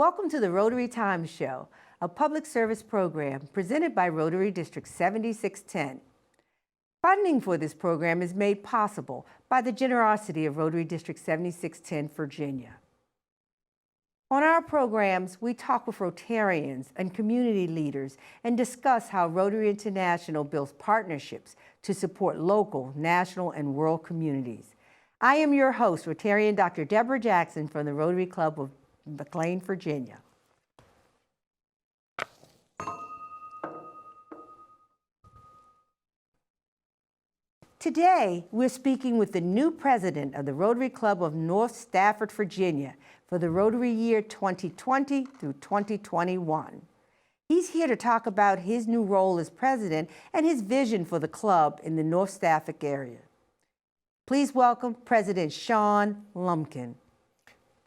Welcome to the Rotary Times Show, a public service program presented by Rotary District 7610. Funding for this program is made possible by the generosity of Rotary District 7610, Virginia. On our programs, we talk with Rotarians and community leaders and discuss how Rotary International builds partnerships to support local, national, and world communities. I am your host, Rotarian Dr. Deborah Jackson from the Rotary Club of McLean, Virginia. Today, we're speaking with the new president of the Rotary Club of North Stafford, Virginia, for the Rotary year 2020 through 2021. He's here to talk about his new role as president and his vision for the club in the North Stafford area. Please welcome President Shawn Lumpkin.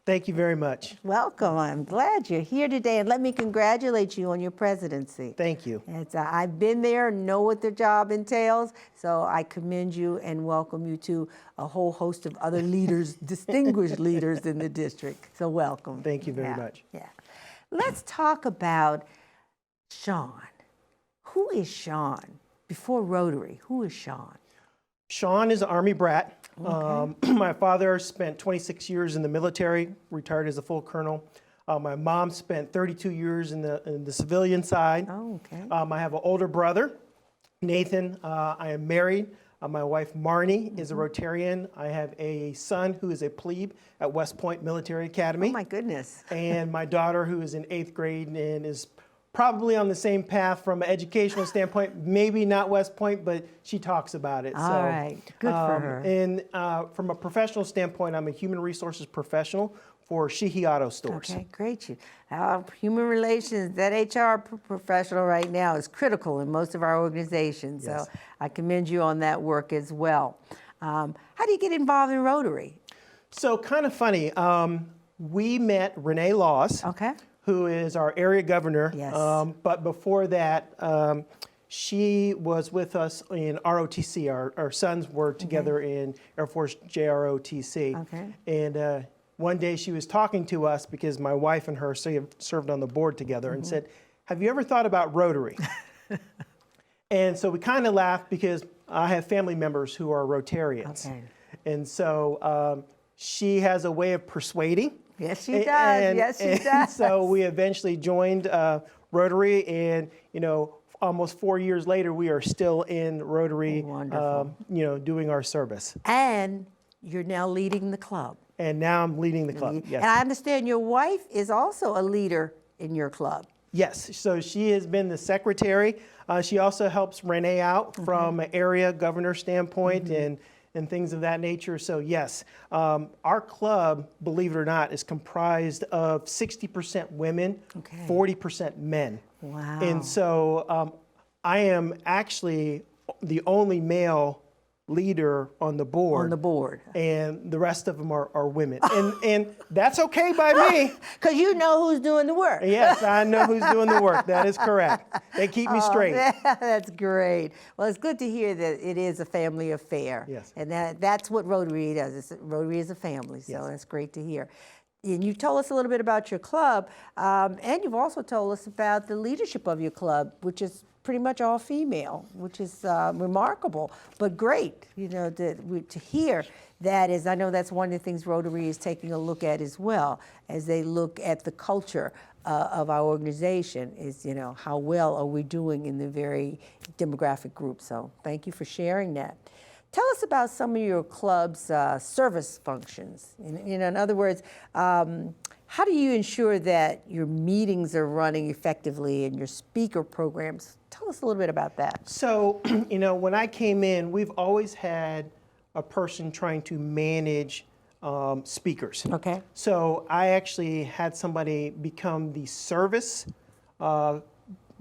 Thank you very much. Welcome. I'm glad you're here today, and let me congratulate you on your presidency. Thank you. I've been there, know what the job entails, so I commend you and welcome you to a whole host of other leaders, distinguished leaders in the district. So welcome. Thank you very much. Yeah. Let's talk about Shawn. Who is Shawn? Before Rotary, who is Shawn? Shawn is an Army brat. Okay. My father spent 26 years in the military, retired as a full colonel. My mom spent 32 years in the civilian side. Oh, okay. I have an older brother, Nathan. I am married. My wife, Marnie, is a Rotarian. I have a son who is a plebe at West Point Military Academy. Oh, my goodness. And my daughter, who is in 8th grade and is probably on the same path from an educational standpoint, maybe not West Point, but she talks about it. All right, good for her. And from a professional standpoint, I'm a human resources professional for Sheehy Auto Stores. Okay, great. Human relations, that HR professional right now is critical in most of our organizations. Yes. So I commend you on that work as well. How do you get involved in Rotary? So kind of funny, we met Renee Laws. Okay. Who is our area governor. Yes. But before that, she was with us in ROTC. Our sons were together in Air Force JROTC. Okay. And one day she was talking to us because my wife and her served on the board together and said, have you ever thought about Rotary? And so we kind of laughed because I have family members who are Rotarians. Okay. And so she has a way of persuading. Yes, she does. Yes, she does. So we eventually joined Rotary, and almost 4 years later, we are still in Rotary. Wonderful. Doing our service. And you're now leading the club. And now I'm leading the club. Yes. And I understand your wife is also a leader in your club. Yes. So she has been the secretary. She also helps Renee out from an area governor standpoint and things of that nature. So yes, our club, believe it or not, is comprised of 60% women, 40% men. Wow. And so I am actually the only male leader on the board. On the board. And the rest of them are women. And that's okay by me. Because you know who's doing the work. Yes, I know who's doing the work. That is correct. They keep me straight. That's great. Well, it's good to hear that it is a family affair. Yes. And that's what Rotary does. Rotary is a family, so Yes. that's great to hear. And you told us a little bit about your club, and you've also told us about the leadership of your club, which is pretty much all female, which is remarkable, but great, to hear that is, I know that's one of the things Rotary is taking a look at as well, as they look at the culture of our organization is, how well are we doing in the very demographic group. So thank you for sharing that. Tell us about some of your club's service functions. In other words, how do you ensure that your meetings are running effectively and your speaker programs? Tell us a little bit about that. So, when I came in, we've always had a person trying to manage speakers. Okay. So I actually had somebody become the service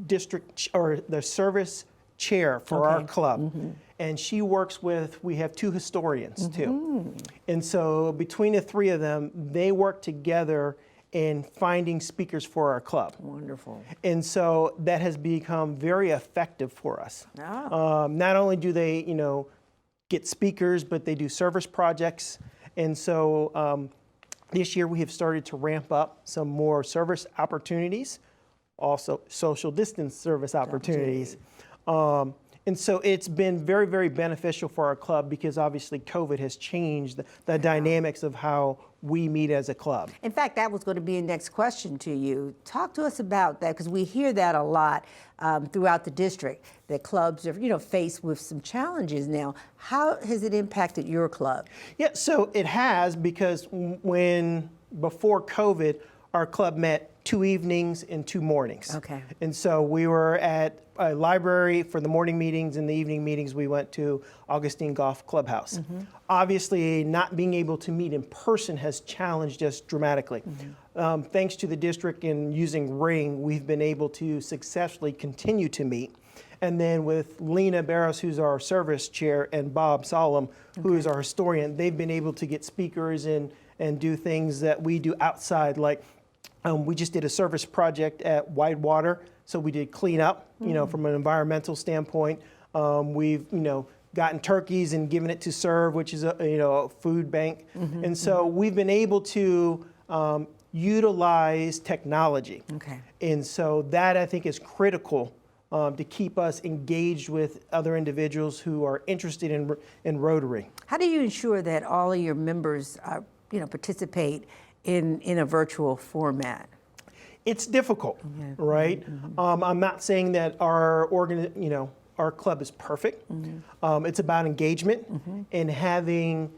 district or the service chair for our club. And she works with, we have 2 historians too. And so between the 3 of them, they work together in finding speakers for our club. Wonderful. And so that has become very effective for us. Oh. Not only do they, get speakers, but they do service projects. And so This year we have started to ramp up some more service opportunities, also social distance service opportunities. And so it's been very, very beneficial for our club because obviously COVID has changed the dynamics of how we meet as a club. In fact, that was going to be a next question to you. Talk to us about that, because we hear that a lot throughout the district, that clubs are, faced with some challenges now. How has it impacted your club? Yeah, so it has, because before COVID, our club met 2 evenings and 2 mornings. Okay. And so we were at a library for the morning meetings, and the evening meetings we went to Augustine Golf Clubhouse. Obviously, not being able to meet in person has challenged us dramatically. Thanks to the district and using Ring, we've been able to successfully continue to meet. And then with Lena Barros, who's our service chair, and Bob Solemn, who is our historian, they've been able to get speakers and do things that we do outside, like we just did a service project at Whitewater, so we did cleanup, from an environmental standpoint. We've, gotten turkeys and given it to Serve, which is a food bank. And so we've been able to utilize technology. Okay. And so that, I think, is critical to keep us engaged with other individuals who are interested in Rotary. How do you ensure that all of your members participate in a virtual format? It's difficult, right? I'm not saying that our club is perfect. It's about engagement and having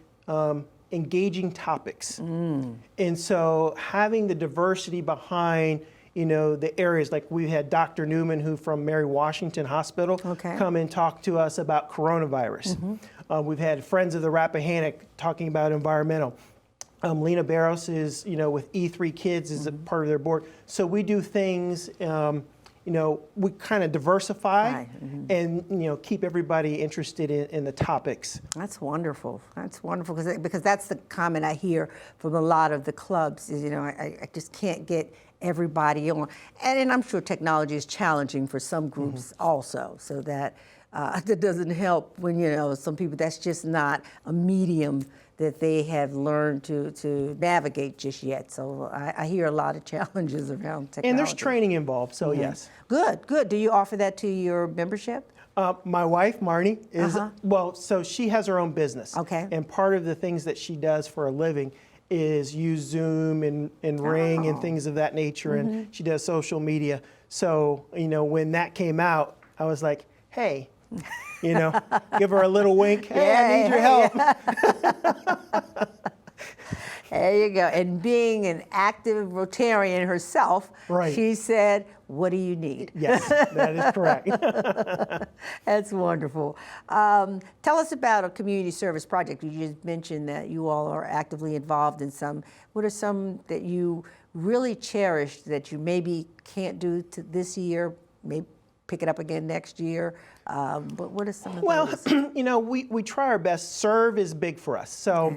engaging topics. And so having the diversity behind the areas, like we had Dr. Newman, who from Mary Washington Hospital, come and talk to us about coronavirus. We've had Friends of the Rappahannock talking about environmental. Lena Barros is, with E3 Kids is a part of their board. So we do things, we kind of diversify and, keep everybody interested in the topics. That's wonderful. That's wonderful, because that's the comment I hear from a lot of the clubs is, I just can't get everybody on. And I'm sure technology is challenging for some groups also, so that doesn't help when, some people, that's just not a medium that they have learned to navigate just yet. So I hear a lot of challenges around technology. And there's training involved, so yes. Good. Do you offer that to your membership? My wife, Marnie, is, so she has her own business. Okay. And part of the things that she does for a living is use Zoom and Ring and things of that nature, and she does social media. So, when that came out, I was like, hey, give her a little wink. Hey, I need your help. There you go. And being an active Rotarian herself, she said, what do you need? Yes, that is correct. That's wonderful. Tell us about a community service project. You just mentioned that you all are actively involved in some. What are some that you really cherish that you maybe can't do this year, maybe pick it up again next year? But what are some of those? We try our best. Serve is big for us. So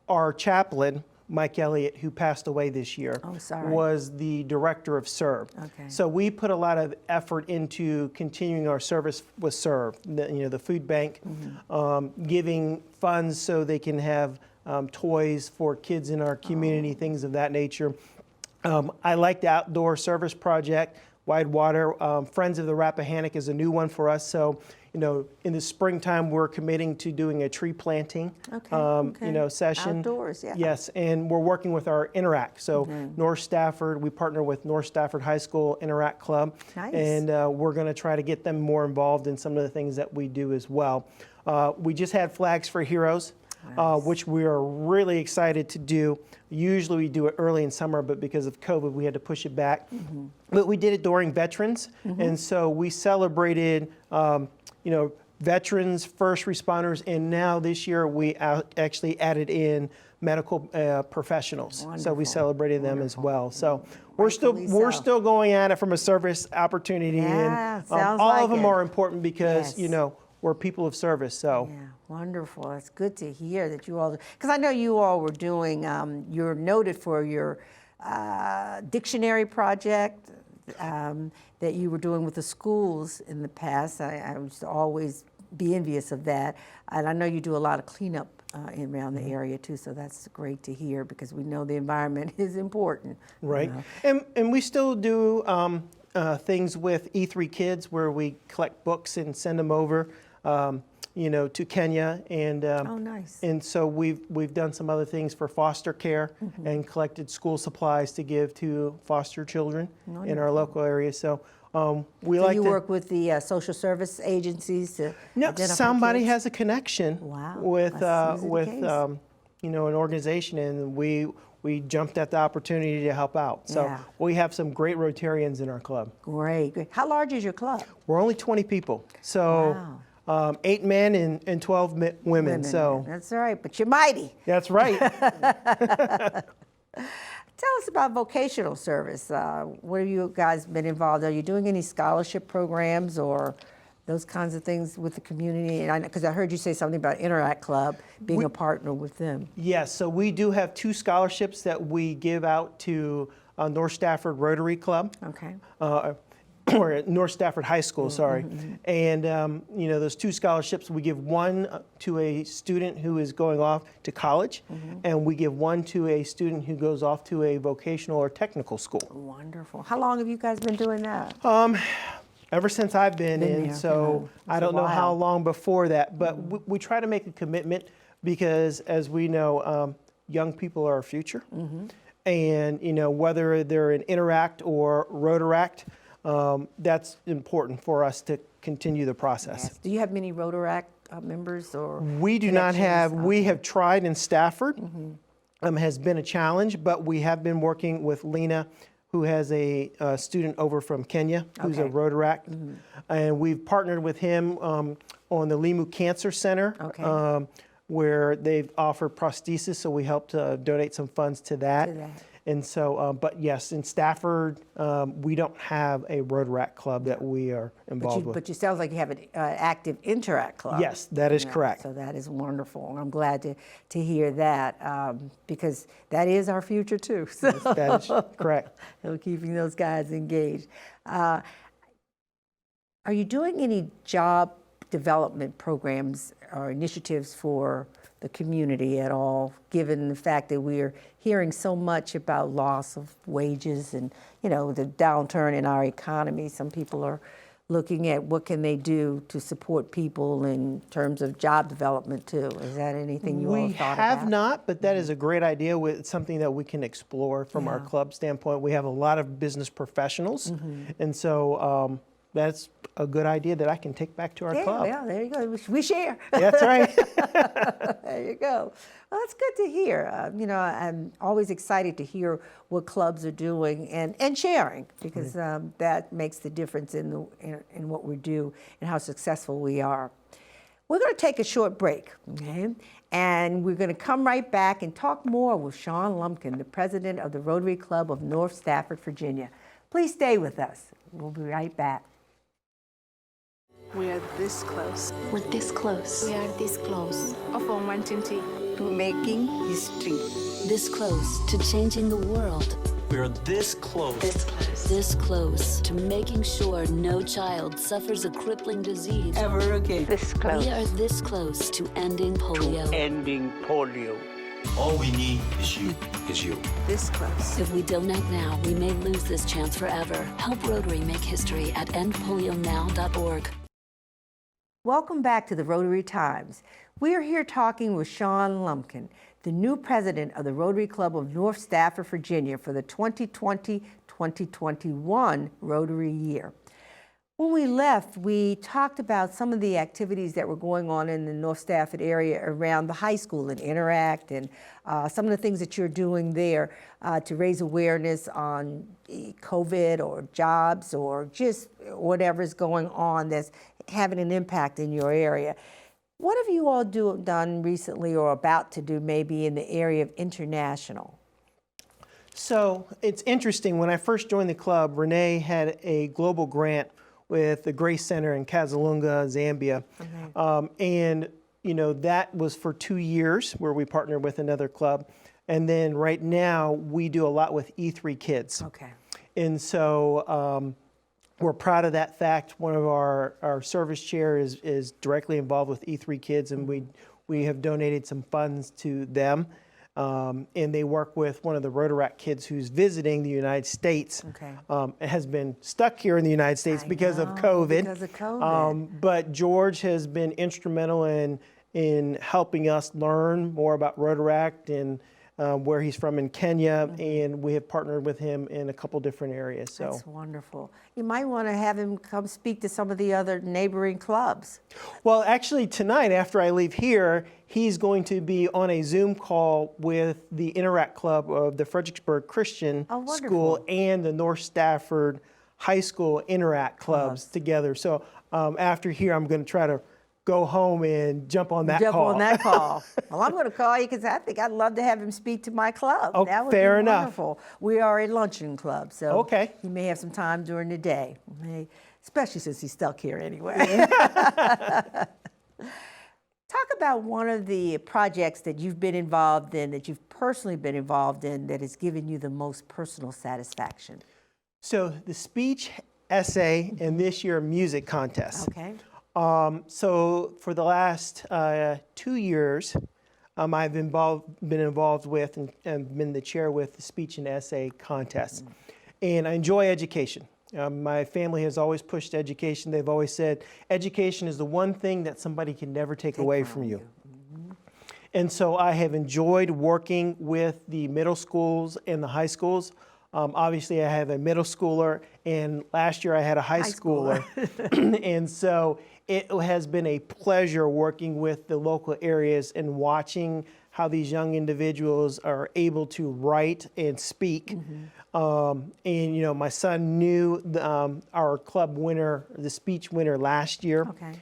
our chaplain, Mike Elliott, who passed away this year, was the director of Serve. Okay. So we put a lot of effort into continuing our service with Serve, the food bank, giving funds so they can have toys for kids in our community, things of that nature. I like the outdoor service project. Whitewater, Friends of the Rappahannock is a new one for us. So, in the springtime, we're committing to doing a tree planting, session. Outdoors, yeah. Yes, and we're working with our Interact. So, North Stafford, we partner with North Stafford High School Interact Club. Nice. And we're going to try to get them more involved in some of the things that we do as well. We just had Flags for Heroes. Which we are really excited to do. Usually we do it early in summer, but because of COVID, we had to push it back. But we did it during Veterans, and so we celebrated, veterans, first responders, and now this year we actually added in medical professionals. Wonderful. So we celebrated them as well. So we're still going at it from a service opportunity, and all of them are important because we're people of service. So. Yeah. Wonderful. That's good to hear that you all, because I know you all were doing, you're noted for your dictionary project that you were doing with the schools in the past. I used to always be envious of that. And I know you do a lot of cleanup around the area too. So that's great to hear because we know the environment is important. Right. You know. And we still do things with E3 Kids where we collect books and send them over, to Kenya. And Oh, nice. and so we've done some other things for foster care and collected school supplies to give to foster children in our local area. So we So like you to work with the social service agencies to No, identify somebody kids? has a connection Wow, with that's usually the case. an organization, and we jumped at the opportunity to help out. So Yeah. we have some great Rotarians in our club. Great, great. How large is your club? We're only 20 people, so 8 men and 12 women. So That's all right, but you're mighty. that's right. Tell us about vocational service. What have you guys been involved? Are you doing any scholarship programs or those kinds of things with the community? And because I heard you say something about Interact Club being a partner with them. Yes, so we do have 2 scholarships that we give out to North Stafford Rotary Club. Okay. Or at North Stafford High School, sorry. And, those 2 scholarships, we give one to a student who is going off to college, and we give one to a student who goes off to a vocational or technical school. Wonderful. How long have you guys been doing that? Ever since I've been in, there, so yeah. I don't It's a know how while. long before that, but we try to make a commitment because, as we know, young people are our future. And, whether they're in Interact or Rotaract, that's important for us to continue the process. Yes. Do you have many Rotaract members or? We do not have, connections? we have tried in Stafford, has been a challenge, but we have been working with Lena, who has a student over from Kenya, who's a Okay. Rotaract. And we've partnered with him on the Limu Cancer Center, Okay. where they've offered prosthesis, so we helped donate some funds to that. To that. And so, but yes, in Stafford, we don't have a Rotaract club that we are involved with. But you sounds like you have an active Interact Club. Yes, that is correct. So that is wonderful. I'm glad to hear that because that is our future too. So That is correct. keeping those guys engaged. Are you doing any job development programs or initiatives for the community at all, given the fact that we're hearing so much about loss of wages and, the downturn in our economy? Some people are looking at what can they do to support people in terms of job development too. Is that anything you all We thought about? have not, but that is a great idea. It's something that we can explore from our Yeah. club standpoint. We have a lot of business professionals, and so that's a good idea that I can take back to our club. Yeah, there you go. We share. That's right. There you go. Well, that's good to hear. I'm always excited to hear what clubs are doing and sharing because that makes the difference in what we do and how successful we are. We're going to take a short break, okay? And we're going to come right back and talk more with Shawn Lumpkin, the president of the Rotary Club of North Stafford, Virginia. Please stay with us. We'll be right back. We are this close. We're this close. We are this close Of wanting to to making history. This close to changing the world. We're this close. This close to making sure no child suffers a crippling disease. Ever again. This close. We are this close to ending polio. Ending polio. All we need is you. this close. If we don't act now, we may lose this chance forever. Help Rotary make history at endpolionow.org. Welcome back to the Rotary Times. We are here talking with Shawn Lumpkin, the new president of the Rotary Club of North Stafford, Virginia for the 2020-2021 Rotary year. When we left, we talked about some of the activities that were going on in the North Stafford area around the high school and Interact and some of the things that you're doing there to raise awareness on COVID or jobs or just whatever's going on that's having an impact in your area. What have you all done recently or about to do maybe in the area of international? So it's interesting. When I first joined the club, Renee had a global grant with the Grace Center in Kazalunga, Zambia. And, that was for 2 years where we partnered with another club. And then right now we do a lot with E3 Kids. Okay. And so we're proud of that fact. One of our service chair is directly involved with E3 Kids, and we have donated some funds to them. And they work with one of the Rotaract kids who's visiting the United States. Okay. Has been stuck here in the United States because of know, COVID. because of COVID. But George has been instrumental in helping us learn more about Rotaract and where he's from in Kenya, and we have partnered with him in a couple different areas. So That's wonderful. You might want to have him come speak to some of the other neighboring clubs. Well, actually, tonight, after I leave here, he's going to be on a Zoom call with the Interact Club of the Fredericksburg Christian Oh, wonderful. School and the North Stafford High School Interact clubs together. So after here, I'm going to try to go home and jump on that Jump call. on that call. Well, I'm going to call you because I think I'd love to have him speak to my club. Oh, That would fair be enough. wonderful. We are a luncheon club, so Okay. he may have some time during the day, especially since he's stuck here anyway. Talk about one of the projects that you've been involved in, that you've personally been involved in, that has given you the most personal satisfaction. So the speech, essay, and this year music contest. Okay. So for the last 2 years, I've been involved with and been the chair with the speech and essay contest. And I enjoy education. My family has always pushed education. They've always said education is the one thing that somebody can never take away from you. And so I have enjoyed working with the middle schools and the high schools. Obviously, I have a middle schooler, and last year I had a high schooler. And so it has been a pleasure working with the local areas and watching how these young individuals are able to write and speak. And, you know, my son knew our club winner, the speech winner last year. Okay.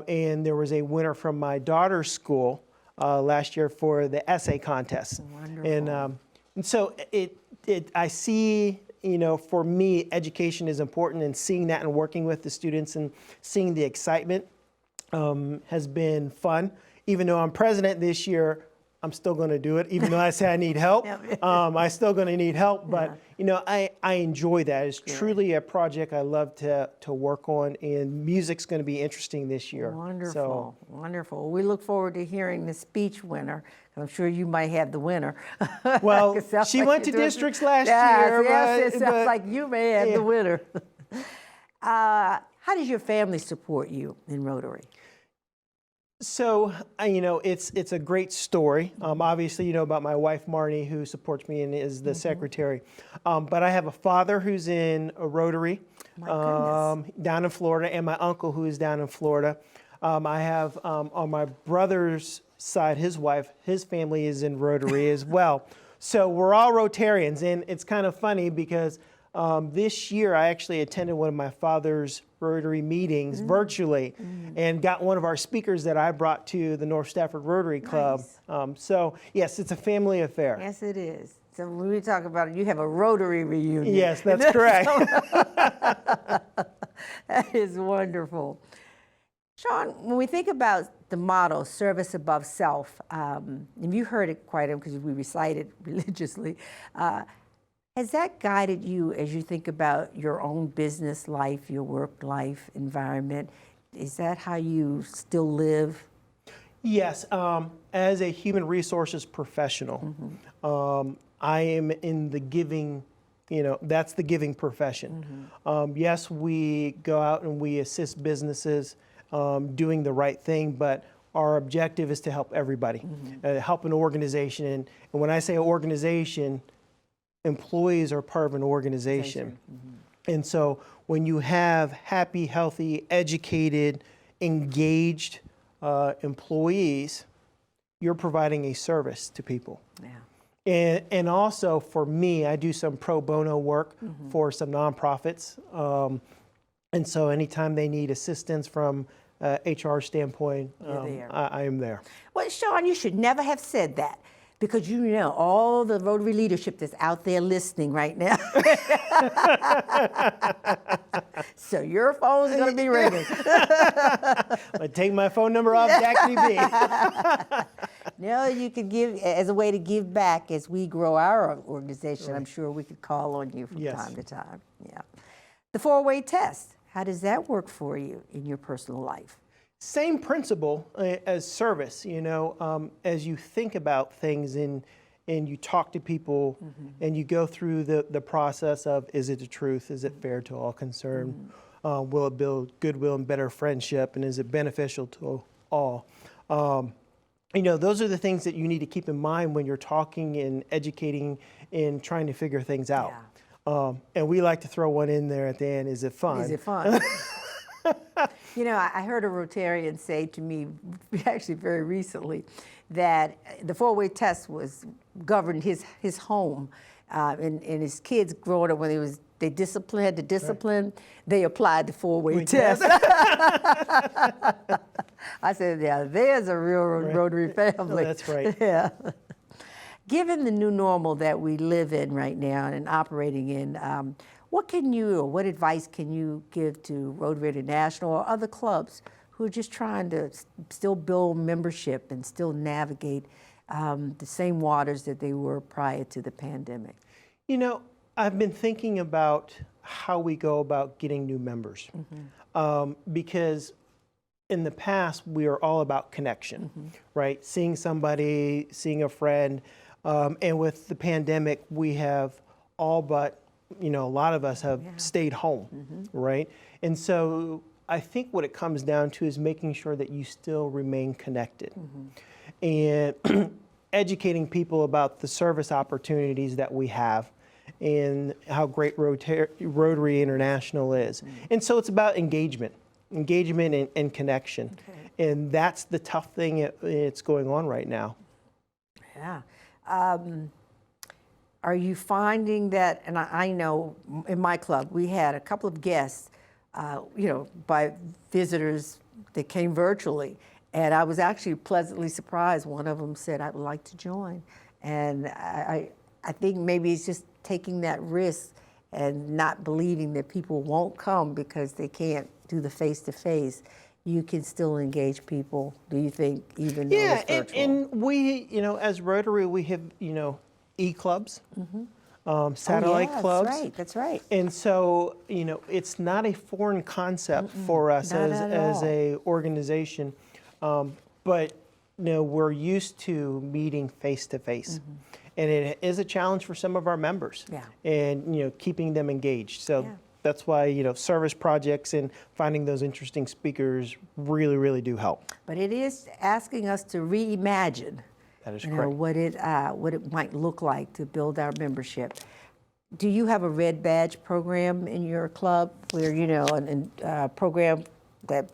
And there was a winner from my daughter's school last year for the essay contest. Wonderful. And so I see, you know, for me, education is important, and seeing that and working with the students and seeing the excitement has been fun. Even though I'm president this year, I'm still going to do it. Even though I say I need help, I'm still going to need help. But, you know, I enjoy that. It's truly a project I love to work on, and music's going to be interesting this year. Wonderful, So, wonderful. We look forward to hearing the speech winner. I'm sure you might have the winner. well, It sounds she like went to you're doing- districts last Yes, year. yes, it sounds but- like you may have yeah. the winner. How does your family support you in Rotary? So, you know, it's a great story. Obviously, you know about my wife, Marnie, who supports me and is the secretary. But I have a father who's in a Rotary down in Florida, and my uncle who is down in Florida. I have on my brother's side, his wife, his family is in Rotary as well. So we're all Rotarians, and it's kind of funny because this year I actually attended one of my father's Rotary meetings virtually and got one of our speakers that I brought to the North Stafford Rotary Club. So yes, it's a family affair. Yes, it is. So when we talk about it, you have a Rotary reunion. Yes, that's correct. That is wonderful. Shawn, when we think about the motto, service above self, and you heard it quite because we recite it religiously, has that guided you as you think about your own business life, your work life environment? Is that how you still live? Yes, as a human resources professional, I am in the giving, you know, that's the giving profession. Yes, we go out and we assist businesses doing the right thing, but our objective is to help everybody, help an organization. And when I say organization, employees are part of an organization. And so when you have happy, healthy, educated, engaged employees, you're providing a service to people. Yeah. And also for me, I do some pro bono work for some nonprofits. And so anytime they need assistance from HR standpoint, I am there. Well, Shawn, you should never have said that, because you know all the Rotary leadership that's out there listening right now. So your phone's going to be ringing. I take my phone number off DACB. No, you could give, as a way to give back as we grow our organization, I'm sure we could call on you from time to time. Yeah. The 4-way test, how does that work for you in your personal life? Same principle as service, as you think about things and you talk to people and you go through the process of, is it the truth? Is it fair to all concerned? Will it build goodwill and better friendship? And is it beneficial to all? Those are the things that you need to keep in mind when you're talking and educating and trying to figure things out. And we like to throw one in there at the end. Is it fun? Is it fun? I heard a Rotarian say to me, actually very recently, that the four-way test was governed his home, and his kids growing up when they had to discipline. They applied the four-way test. I said, yeah, there's a real Rotary family. That's right. Yeah. Given the new normal that we live in right now and operating in, what advice can you give to Rotary International or other clubs who are just trying to still build membership and still navigate the same waters that they were prior to the pandemic? I've been thinking about how we go about getting new members, because in the past we are all about connection, right? Seeing somebody, seeing a friend, and with the pandemic we have all but a lot of us have stayed home, right? And so I think what it comes down to is making sure that you still remain connected and educating people about the service opportunities that we have and how great Rotary International is. And so it's about engagement and connection. And that's the tough thing it's going on right now. Yeah. Are you finding that, and I know in my club, we had a couple of guests, by visitors that came virtually, and I was actually pleasantly surprised. One of them said, "I would like to join." And I think maybe it's just taking that risk and not believing that people won't come because they can't do the face-to-face. You can still engage people, do you think, even though it's virtual? And we, as Rotary, we have, e-clubs, satellite clubs. That's right. And so, it's not a foreign concept for us as a organization, but we're used to meeting face to face, and it is a challenge for some of our members. And keeping them engaged. So that's why service projects and finding those interesting speakers really, really do help. But it is asking us to reimagine. That is correct. What it might look like to build our membership. Do you have a red badge program in your club where, a program that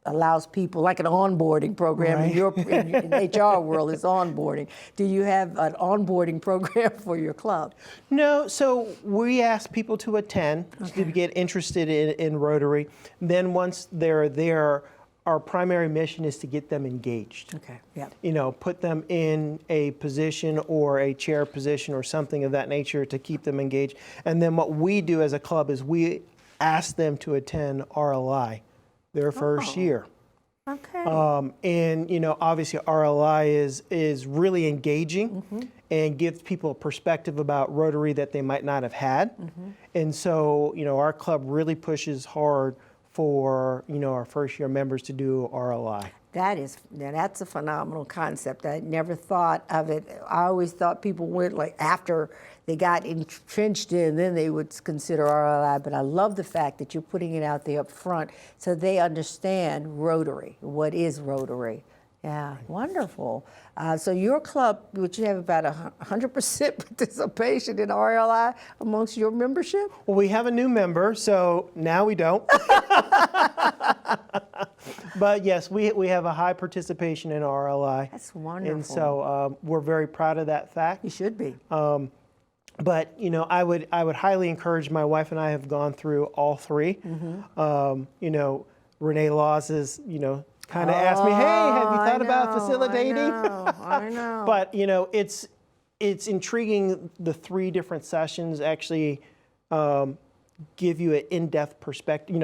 allows people, like an onboarding program in HR world is onboarding. Do you have an onboarding program for your club? No, so we ask people to attend to get interested in Rotary. Then once they're there, our primary mission is to get them engaged. Put them in a position or a chair position or something of that nature to keep them engaged. And then what we do as a club is we ask them to attend RLI their first year. And obviously RLI is really engaging and gives people a perspective about Rotary that they might not have had. And so our club really pushes hard for our first year members to do RLI. That's a phenomenal concept. I never thought of it. I always thought people went like after they got entrenched in, then they would consider RLI. But I love the fact that you're putting it out there up front so they understand Rotary. What is Rotary? Yeah, wonderful. So your club, would you have about 100% participation in RLI amongst your membership? Well, we have a new member, so now we don't. But yes, we have a high participation in RLI. That's wonderful. And so we're very proud of that fact. You should be. But I would highly encourage. My wife and I have gone through all three. Renee Laws is kind of asked me, hey, have you thought about facilitating? I know. But it's intriguing. The three different sessions actually give you an in-depth perspective.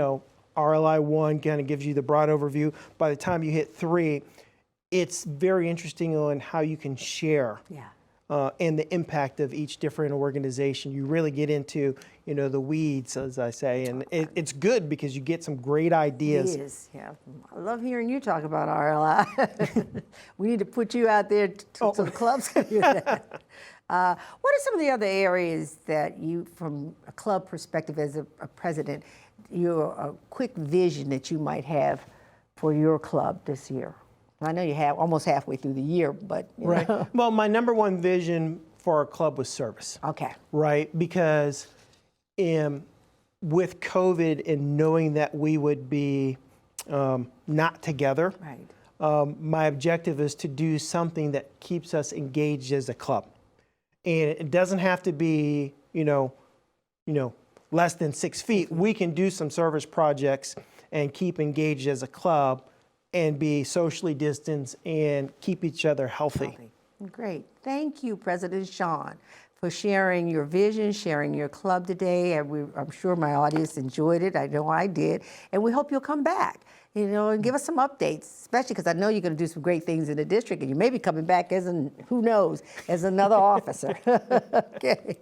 RLI 1 kind of gives you the broad overview. By the time you hit 3, it's very interesting on how you can share and the impact of each different organization. You really get into, the weeds, as I say, and it's good because you get some great ideas. It is, yeah. I love hearing you talk about RLI. We need to put you out there so the clubs can do that. What are some of the other areas that you, from a club perspective as a president, your quick vision that you might have for your club this year? I know you have almost halfway through the year, but Right. Well, my number one vision for our club was service. Okay. Right, because with COVID and knowing that we would be not together, Right. my objective is to do something that keeps us engaged as a club. And it doesn't have to be, less than 6 feet. We can do some service projects and keep engaged as a club and be socially distanced and keep each other healthy. Great. Thank you, President Shawn, for sharing your vision, sharing your club today. And I'm sure my audience enjoyed it. I know I did. And we hope you'll come back, and give us some updates, especially because I know you're going to do some great things in the district, and you may be coming back who knows, as another officer. Okay.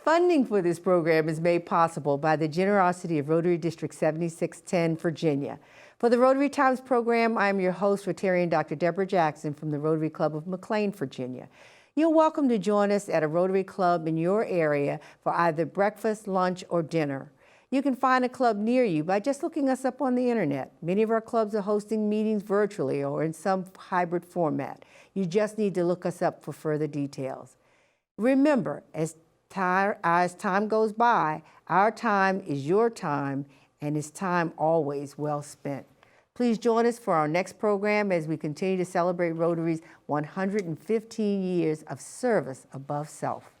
Funding for this program is made possible by the generosity of Rotary District 7610, Virginia. For the Rotary Times program, I'm your host, Rotarian Dr. Deborah Jackson from the Rotary Club of McLean, Virginia. You're welcome to join us at a Rotary Club in your area for either breakfast, lunch, or dinner. You can find a club near you by just looking us up on the internet. Many of our clubs are hosting meetings virtually or in some hybrid format. You just need to look us up for further details. Remember, as time goes by, our time is your time, and it's time always well spent. Please join us for our next program as we continue to celebrate Rotary's 115 years of service above self.